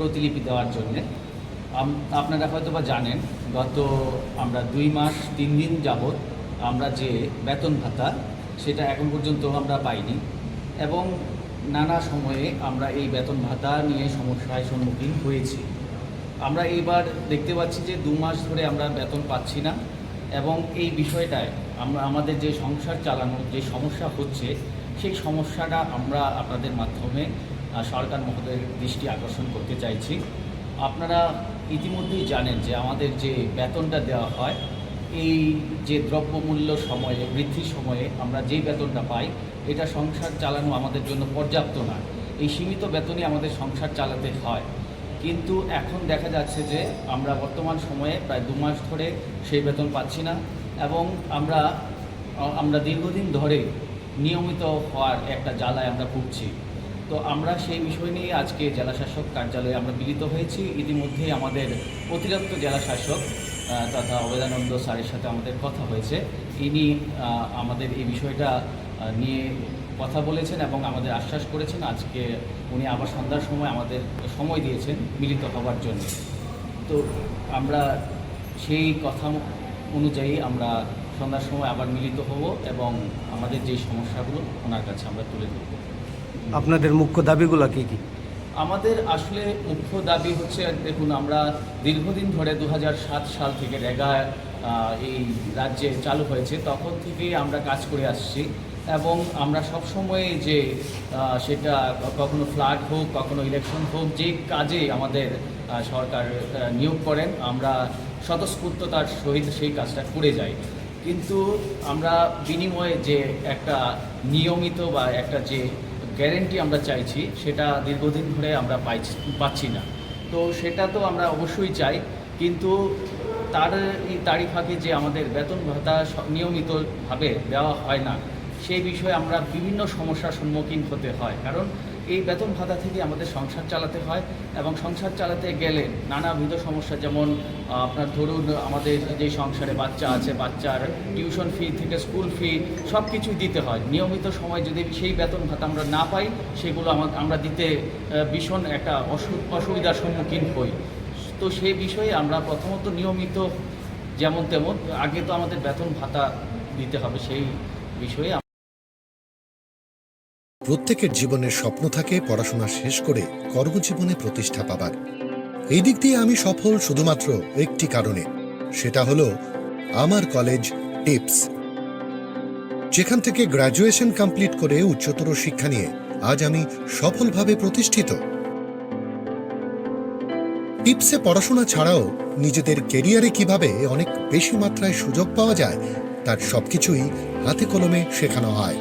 প্রতিলিপি দেওয়ার জন্যে। আপনারা হয়তো বা জানেন, গত আমরা 2 মাস 3 দিন যাবৎ আমরা যে বেতন ভাতা সেটা এখন পর্যন্ত আমরা পাইনি, এবং নানা সময়ে আমরা এই বেতন ভাতা নিয়ে সমস্যার সম্মুখীন হয়েছি। আমরা এইবার দেখতে পাচ্ছি যে 2 মাস ধরে আমরা বেতন পাচ্ছি না, এবং এই বিষয়টায় আমরা আমাদের যে সংসার চালানোর যে সমস্যা হচ্ছে সেই সমস্যাটা আমরা আপনাদের মাধ্যমে সরকার মহোদয়ের দৃষ্টি আকর্ষণ করতে চাইছি। আপনারা ইতিমধ্যেই জানেন যে আমাদের যে বেতনটা দেওয়া হয়, এই যে দ্রব্যমূল্য সময়ে বৃদ্ধির সময়ে আমরা যেই বেতনটা পাই, এটা সংসার চালানো আমাদের জন্য পর্যাপ্ত না। এই সীমিত বেতনই আমাদের সংসার চালাতে হয়। কিন্তু এখন দেখা যাচ্ছে যে আমরা বর্তমান সময়ে প্রায় 2 মাস ধরে সেই বেতন পাচ্ছি না, এবং আমরা দীর্ঘদিন ধরে নিয়মিত হওয়ার একটা জ্বালায় আমরা ভুগছি। তো আমরা সেই বিষয় নিয়ে আজকে জেলাশাসক কার্যালয়ে আমরা মিলিত হয়েছি। ইতিমধ্যেই আমাদের অতিরিক্ত জেলাশাসক তথা অবেদানন্দ স্যারের সাথে আমাদের কথা হয়েছে। ইনি আমাদের এই বিষয়টা নিয়ে কথা বলেছেন এবং আমাদের আশ্বাস করেছেন আজকে উনি আবার সন্ধ্যার সময় আমাদের সময় দিয়েছেন মিলিত হওয়ার জন্য। তো আমরা সেই কথা অনুযায়ী আমরা সন্ধ্যার সময় আবার মিলিত হব এবং আমাদের যে সমস্যাগুলো ওনার কাছে আমরা তুলে ধরব। আপনাদের মুখ্য দাবিগুলো কী কী? আমাদের আসলে মুখ্য দাবি হচ্ছে, দেখুন, আমরা দীর্ঘদিন ধরে 2007 সাল থেকে রেগা এই রাজ্যে চালু হয়েছে, তখন থেকেই আমরা কাজ করে আসছি, এবং আমরা সবসময় যে সেটা কখনো ফ্লাড হোক, কখনো ইলেকশন হোক, যে কাজে আমাদের সরকার নিয়োগ করেন, আমরা স্বতঃস্ফূর্ততার সহিত সেই কাজটা করে যাই। কিন্তু আমরা বিনিময়ে যে একটা নিয়মিত বা একটা যে গ্যারেন্টি আমরা চাইছি, সেটা দীর্ঘদিন ধরে আমরা পাচ্ছি না। তো সেটা তো আমরা অবশ্যই চাই, কিন্তু তারই ফাঁকে যে আমাদের বেতন ভাতা নিয়মিতভাবে দেওয়া হয় না, সেই বিষয়ে আমরা বিভিন্ন সমস্যার সম্মুখীন হতে হয়। কারণ এই বেতন ভাতা থেকে আমাদের সংসার চালাতে হয়, এবং সংসার চালাতে গেলে নানাবিধ সমস্যা, যেমন আপনার ধরুন আমাদের যে সংসারে বাচ্চা আছে, বাচ্চার টিউশন ফি থেকে স্কুল ফি সব কিছুই দিতে হয়। নিয়মিত সময় যদি সেই বেতন ভাতা আমরা না পাই, সেগুলো আমরা দিতে ভীষণ একটা অসুবিধার সম্মুখীন হই। তো সেই বিষয়ে আমরা প্রথমত নিয়মিত যেমন তেমন আগে তো আমাদের বেতন ভাতা দিতে হবে, সেই বিষয়ে। প্রত্যেকের জীবনের স্বপ্ন থাকে পড়াশোনা শেষ করে কর্মজীবনে প্রতিষ্ঠা পাবার। এই দিক দিয়ে আমি সফল শুধুমাত্র একটি কারণে, সেটা হলো আমার কলেজ টিপস, যেখান থেকে গ্র্যাজুয়েশন কমপ্লিট করে উচ্চতর শিক্ষা নিয়ে আজ আমি সফলভাবে প্রতিষ্ঠিত। টিপসে পড়াশোনা ছাড়াও নিজেদের কেরিয়ারে কিভাবে অনেক বেশি মাত্রায় সুযোগ পাওয়া যায়, তার সবকিছুই হাতে কলমে শেখানো হয়।